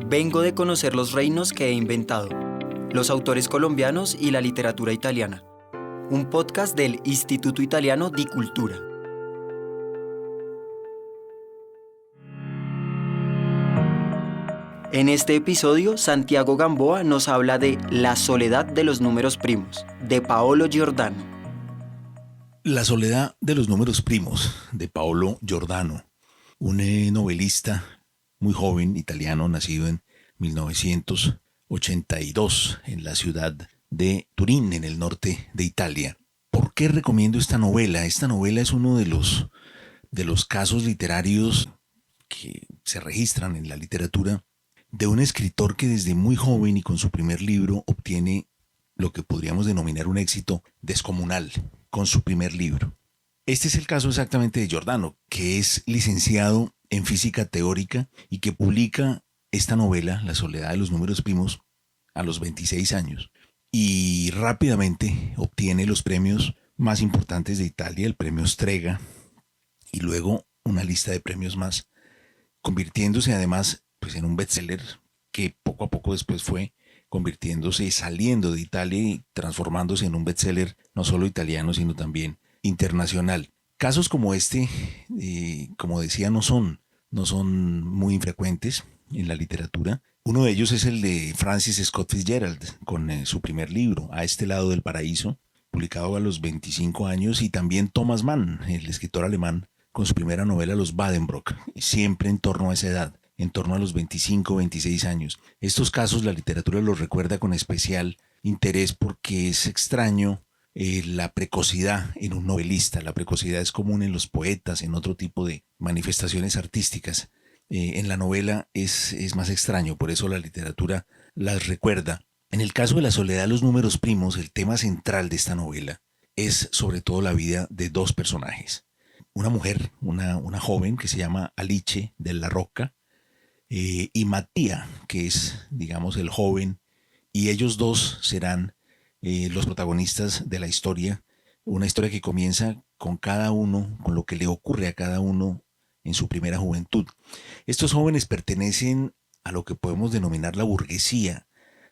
Vengo de conocer los reinos que he inventado, los autores colombianos y la literatura italiana. Un podcast del Istituto Italiano di Cultura. En este episodio, Santiago Gamboa nos habla de La soledad de los números primos, de Paolo Giordano. La soledad de los números primos, de Paolo Giordano, un novelista muy joven italiano, nacido en 1982 en la ciudad de Turín, en el norte de Italia. ¿Por qué recomiendo esta novela? Esta novela es uno de los casos literarios que se registran en la literatura de un escritor que desde muy joven y con su primer libro obtiene lo que podríamos denominar un éxito descomunal con su primer libro. Este es el caso exactamente de Giordano, que es licenciado en física teórica y que publica esta novela, La soledad de los números primos, a los 26 años. Y rápidamente obtiene los premios más importantes de Italia, el premio Strega, y luego una lista de premios más, convirtiéndose además en un bestseller que poco a poco después fue convirtiéndose y saliendo de Italia y transformándose en un bestseller no solo italiano, sino también internacional. Casos como este, como decía, no son muy infrecuentes en la literatura. Uno de ellos es el de Francis Scott Fitzgerald, con su primer libro, A este lado del paraíso, publicado a los 25 años, y también Thomas Mann, el escritor alemán, con su primera novela Los Buddenbrook, siempre en torno a esa edad, en torno a los 25 o 26 años. Estos casos la literatura los recuerda con especial interés porque es extraño la precocidad en un novelista. La precocidad es común en los poetas, en otro tipo de manifestaciones artísticas. En la novela es más extraño, por eso la literatura las recuerda. En el caso de La soledad de los números primos, el tema central de esta novela es sobre todo la vida de dos personajes. Una mujer, una joven que se llama Alice della Rocca, y Mattia, que es, digamos, el joven, y ellos dos serán los protagonistas de la historia, una historia que comienza con cada uno, con lo que le ocurre a cada uno en su primera juventud. Estos jóvenes pertenecen a lo que podemos denominar la burguesía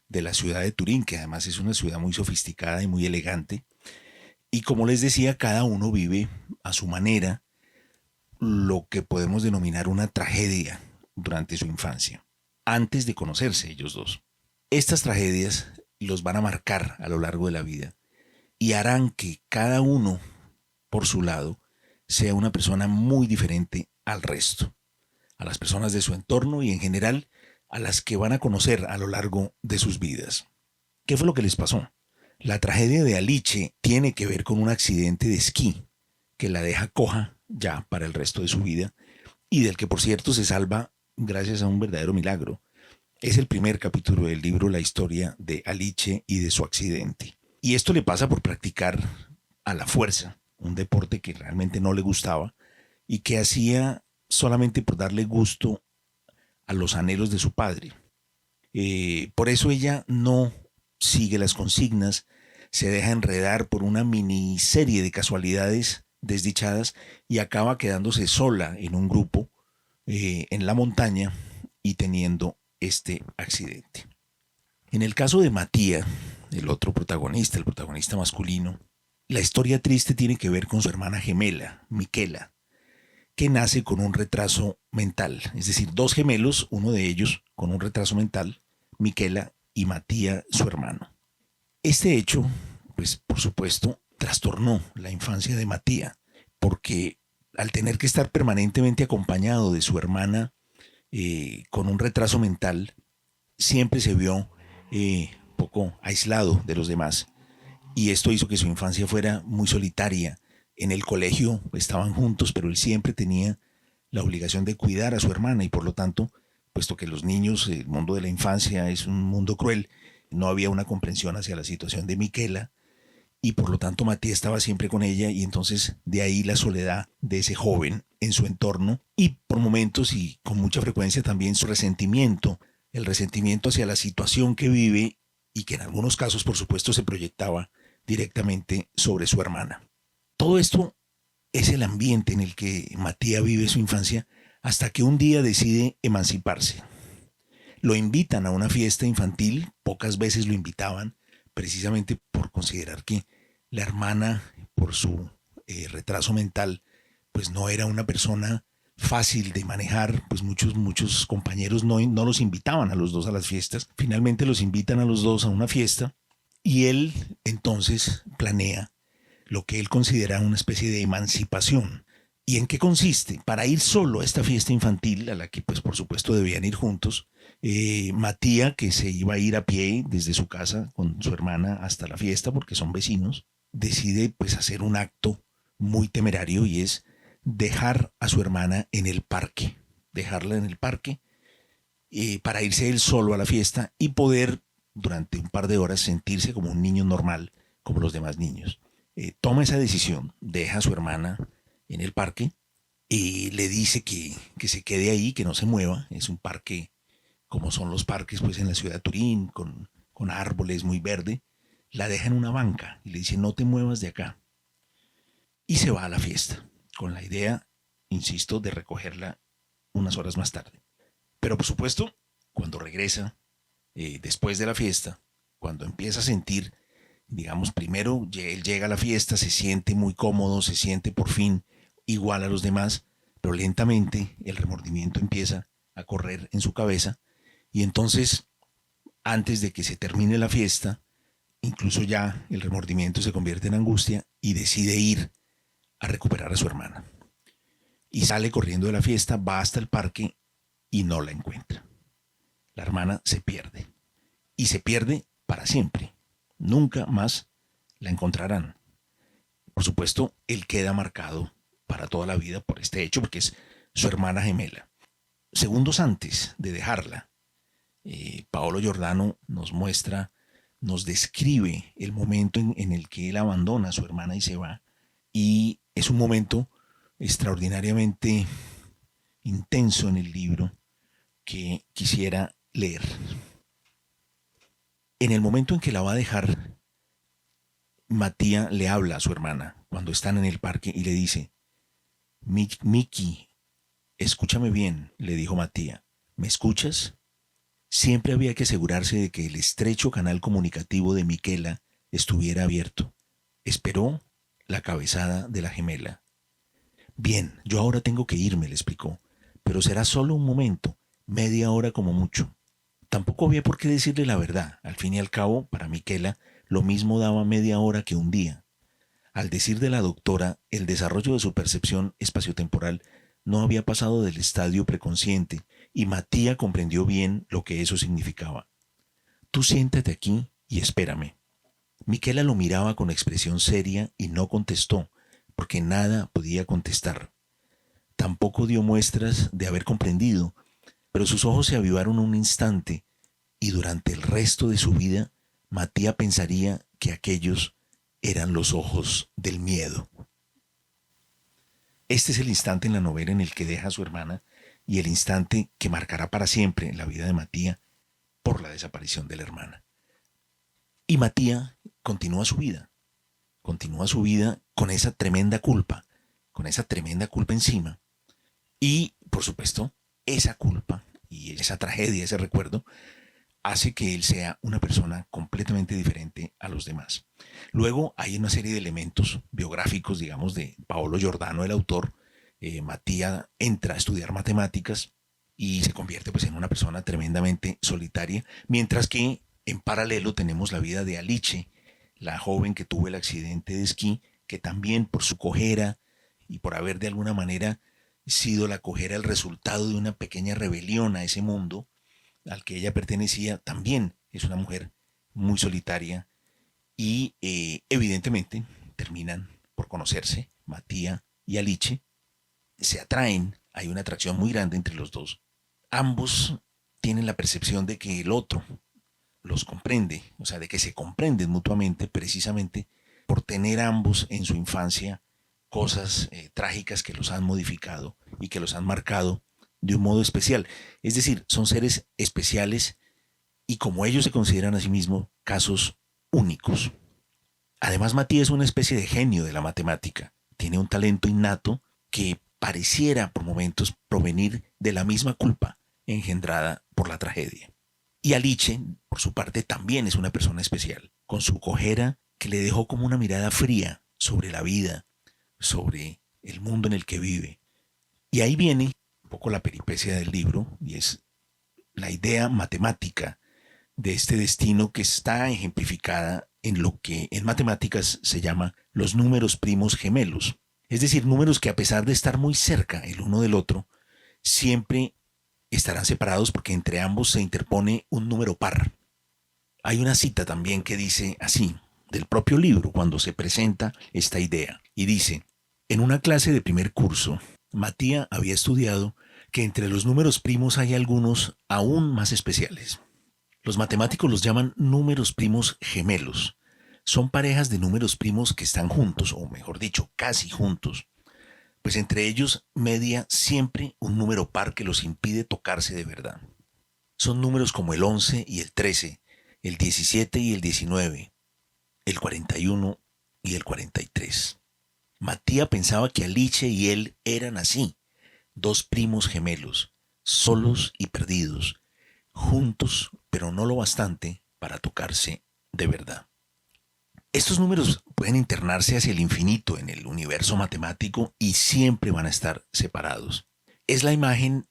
de la ciudad de Turín, que además es una ciudad muy sofisticada y muy elegante, y como les decía, cada uno vive a su manera lo que podemos denominar una tragedia durante su infancia, antes de conocerse ellos dos. Estas tragedias los van a marcar a lo largo de la vida y harán que cada uno, por su lado, sea una persona muy diferente al resto, a las personas de su entorno y en general a las que van a conocer a lo largo de sus vidas. ¿Qué fue lo que les pasó? La tragedia de Alice tiene que ver con un accidente de esquí que la deja coja ya para el resto de su vida y del que, por cierto, se salva gracias a un verdadero milagro. Es el primer capítulo del libro, la historia de Alice y de su accidente. Y esto le pasa por practicar a la fuerza, un deporte que realmente no le gustaba y que hacía solamente por darle gusto a los anhelos de su padre. Por eso ella no sigue las consignas, se deja enredar por una miniserie de casualidades desdichadas y acaba quedándose sola en un grupo en la montaña y teniendo este accidente. En el caso de Mattia, el otro protagonista, el protagonista masculino, la historia triste tiene que ver con su hermana gemela, Michela, que nace con un retraso mental, es decir, dos gemelos, uno de ellos con un retraso mental, Michela, y Mattia, su hermano. Este hecho, por supuesto, trastornó la infancia de Mattia, porque al tener que estar permanentemente acompañado de su hermana con un retraso mental, siempre se vio poco aislado de los demás. Y esto hizo que su infancia fuera muy solitaria. En el colegio estaban juntos, pero él siempre tenía la obligación de cuidar a su hermana y por lo tanto, puesto que los niños, el mundo de la infancia es un mundo cruel, no había una comprensión hacia la situación de Michela y por lo tanto Mattia estaba siempre con ella y entonces de ahí la soledad de ese joven en su entorno y por momentos y con mucha frecuencia también su resentimiento, el resentimiento hacia la situación que vive y que en algunos casos por supuesto se proyectaba directamente sobre su hermana. Todo esto es el ambiente en el que Mattia vive su infancia hasta que un día decide emanciparse. Lo invitan a una fiesta infantil, pocas veces lo invitaban, precisamente por considerar que la hermana, por su retraso mental, pues no era una persona fácil de manejar, pues muchos compañeros no los invitaban a los dos a las fiestas. Finalmente los invitan a los dos a una fiesta y él entonces planea lo que él considera una especie de emancipación. ¿Y en qué consiste? Para ir solo a esta fiesta infantil, a la que pues por supuesto debían ir juntos, Matías, que se iba a ir a pie desde su casa con su hermana hasta la fiesta porque son vecinos, decide pues hacer un acto muy temerario y es dejar a su hermana en el parque, dejarla en el parque para irse él solo a la fiesta y poder durante un par de horas sentirse como un niño normal, como los demás niños. Toma esa decisión, deja a su hermana en el parque y le dice que se quede ahí, que no se mueva. Es un parque como son los parques pues en la ciudad de Turín, con árboles, muy verde. La deja en una banca y le dice no te muevas de acá. Y se va a la fiesta, con la idea, insisto, de recogerla unas horas más tarde. Pero por supuesto, cuando regresa, después de la fiesta, cuando empieza a sentir, digamos, primero él llega a la fiesta, se siente muy cómodo, se siente por fin igual a los demás, pero lentamente el remordimiento empieza a correr en su cabeza y entonces, antes de que se termine la fiesta, incluso ya el remordimiento se convierte en angustia y decide ir a recuperar a su hermana. Y sale corriendo de la fiesta, va hasta el parque y no la encuentra. La hermana se pierde. Y se pierde para siempre. Nunca más la encontrarán. Por supuesto, él queda marcado para toda la vida por este hecho, porque es su hermana gemela. Segundos antes de dejarla, Paolo Giordano nos describe el momento en el que él abandona a su hermana y se va. Y es un momento extraordinariamente intenso en el libro que quisiera leer. En el momento en que la va a dejar, Matías le habla a su hermana cuando están en el parque y le dice: Miki, escúchame bien, le dijo Matías. ¿Me escuchas? Siempre había que asegurarse de que el estrecho canal comunicativo de Michela estuviera abierto. Esperó la cabezada de la gemela. Bien, yo ahora tengo que irme, le explicó, pero será solo un momento, media hora como mucho. Tampoco había por qué decirle la verdad. Al fin y al cabo, para Michela, lo mismo daba media hora que un día. Al decir de la doctora, el desarrollo de su percepción espaciotemporal no había pasado del estadio preconsciente y Matías comprendió bien lo que eso significaba. Tú siéntate aquí y espérame. Michela lo miraba con expresión seria y no contestó, porque nada podía contestar. Tampoco dio muestras de haber comprendido, pero sus ojos se avivaron un instante y durante el resto de su vida Matías pensaría que aquellos eran los ojos del miedo. Este es el instante en la novela en el que deja a su hermana y el instante que marcará para siempre la vida de Matías por la desaparición de la hermana. Y Matías continúa su vida con esa tremenda culpa encima. Y, por supuesto, esa culpa y esa tragedia, ese recuerdo, hace que él sea una persona completamente diferente a los demás. Luego hay una serie de elementos biográficos, digamos, de Paolo Giordano, el autor. Matías entra a estudiar matemáticas y se convierte pues, en una persona tremendamente solitaria, mientras que en paralelo tenemos la vida de Alice, la joven que tuvo el accidente de esquí, que también por su cojera y por haber de alguna manera sido la cojera el resultado de una pequeña rebelión a ese mundo al que ella pertenecía, también es una mujer muy solitaria y evidentemente terminan por conocerse. Matías y Alice se atraen, hay una atracción muy grande entre los dos. Ambos tienen la percepción de que el otro los comprende, o sea, de que se comprenden mutuamente precisamente por tener ambos en su infancia cosas trágicas que los han modificado y que los han marcado de un modo especial. Es decir, son seres especiales y como ellos se consideran a sí mismos, casos únicos. Además, Matías es una especie de genio de la matemática. Tiene un talento innato que pareciera por momentos provenir de la misma culpa engendrada por la tragedia. Y Alice, por su parte, también es una persona especial, con su cojera que le dejó como una mirada fría sobre la vida, sobre el mundo en el que vive. Y ahí viene un poco la peripecia del libro, y es la idea matemática de este destino que está ejemplificada en lo que en matemáticas se llama los números primos gemelos. Es decir, números que a pesar de estar muy cerca el uno del otro, siempre estarán separados porque entre ambos se interpone un número par. Hay una cita también que dice así, del propio libro, cuando se presenta esta idea, y dice: en una clase de primer curso, Matías había estudiado que entre los números primos hay algunos aún más especiales. Los matemáticos los llaman números primos gemelos. Son parejas de números primos que están juntos, o mejor dicho, casi juntos, pues entre ellos media siempre un número par que los impide tocarse de verdad. Son números como el 11 y el 13, el 17 y el 19, el 41 y el 43. Matías pensaba que Alice y él eran así, dos primos gemelos, solos y perdidos, juntos pero no lo bastante para tocarse de verdad. Estos números pueden internarse hacia el infinito en el universo matemático y siempre van a estar separados. Es la imagen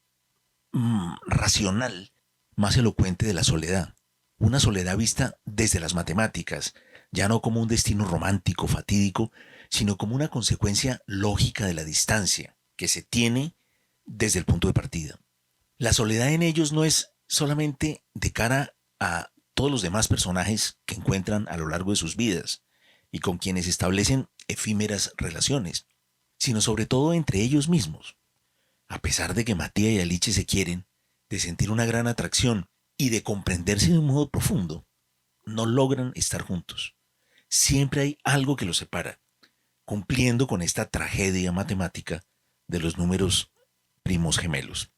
racional más elocuente de la soledad. Una soledad vista desde las matemáticas, ya no como un destino romántico, fatídico, sino como una consecuencia lógica de la distancia que se tiene desde el punto de partida. La soledad en ellos no es solamente de cara a todos los demás personajes que encuentran a lo largo de sus vidas y con quienes establecen efímeras relaciones, sino sobre todo entre ellos mismos. A pesar de que Matías y Alice se quieren, de sentir una gran atracción y de comprenderse de un modo profundo, no logran estar juntos. Siempre hay algo que los separa, cumpliendo con esta tragedia matemática de los números primos gemelos.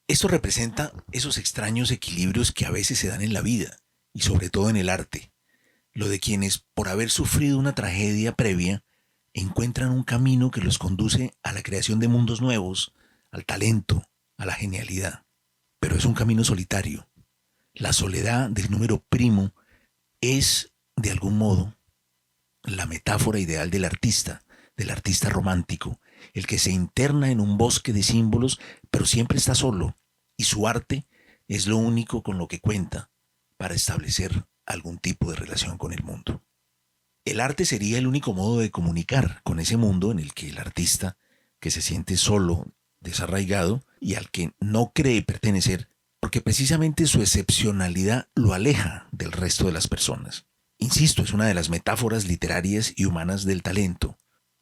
Esto representa esos extraños equilibrios que a veces se dan en la vida, y sobre todo en el arte, lo de quienes, por haber sufrido una tragedia previa, encuentran un camino que los conduce a la creación de mundos nuevos, al talento, a la genialidad. Pero es un camino solitario. La soledad del número primo es, de algún modo, la metáfora ideal del artista romántico, el que se interna en un bosque de símbolos, pero siempre está solo, y su arte es lo único con lo que cuenta para establecer algún tipo de relación con el mundo. El arte sería el único modo de comunicar con ese mundo en el que el artista, que se siente solo, desarraigado, y al que no cree pertenecer, porque precisamente su excepcionalidad lo aleja del resto de las personas. Insisto, es una de las metáforas literarias y humanas del talento,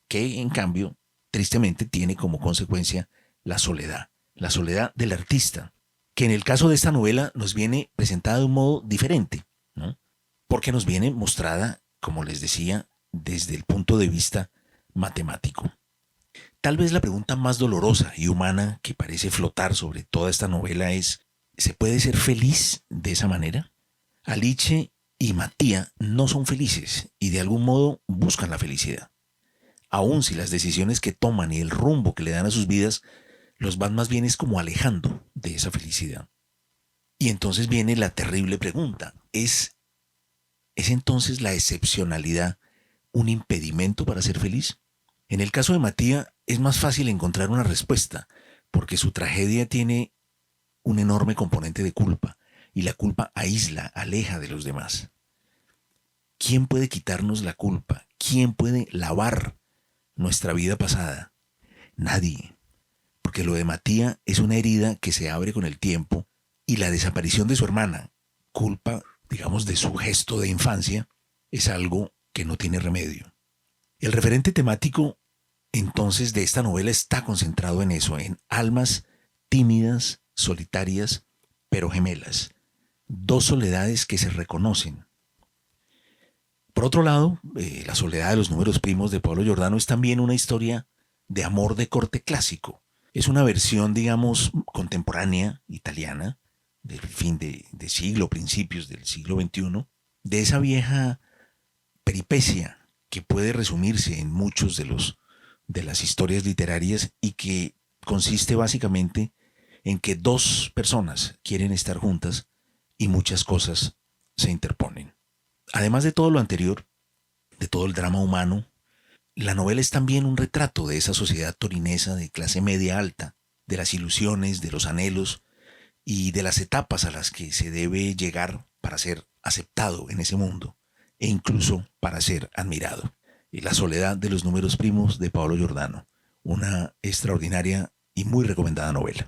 que en cambio, tristemente, tiene como consecuencia la soledad del artista, que en el caso de esta novela nos viene presentada de un modo diferente, ¿no? Porque nos viene mostrada, como les decía, desde el punto de vista matemático. Tal vez la pregunta más dolorosa y humana que parece flotar sobre toda esta novela es: ¿se puede ser feliz de esa manera? Alice y Matías no son felices y de algún modo buscan la felicidad. Aun si las decisiones que toman y el rumbo que le dan a sus vidas los van más bien es como alejando de esa felicidad. Y entonces viene la terrible pregunta: ¿Es entonces la excepcionalidad un impedimento para ser feliz? En el caso de Matías es más fácil encontrar una respuesta, porque su tragedia tiene un enorme componente de culpa, y la culpa aísla, aleja de los demás. ¿Quién puede quitarnos la culpa? ¿Quién puede lavar nuestra vida pasada? Nadie, porque lo de Matías es una herida que se abre con el tiempo, y la desaparición de su hermana, culpa, digamos, de su gesto de infancia, es algo que no tiene remedio. El referente temático, entonces, de esta novela está concentrado en eso, en almas tímidas, solitarias, pero gemelas. Dos soledades que se reconocen. Por otro lado, La soledad de los números primos de Pablo Giordano es también una historia de amor de corte clásico. Es una versión, digamos, contemporánea, italiana, del fin de siglo, principios del siglo XXI, de esa vieja peripecia que puede resumirse en muchos de las historias literarias y que consiste básicamente en que dos personas quieren estar juntas y muchas cosas se interponen. Además de todo lo anterior, de todo el drama humano, la novela es también un retrato de esa sociedad torinesa de clase media alta, de las ilusiones, de los anhelos y de las etapas a las que se debe llegar para ser aceptado en ese mundo e incluso para ser admirado. Y La soledad de los números primos de Paolo Giordano, una extraordinaria y muy recomendada novela.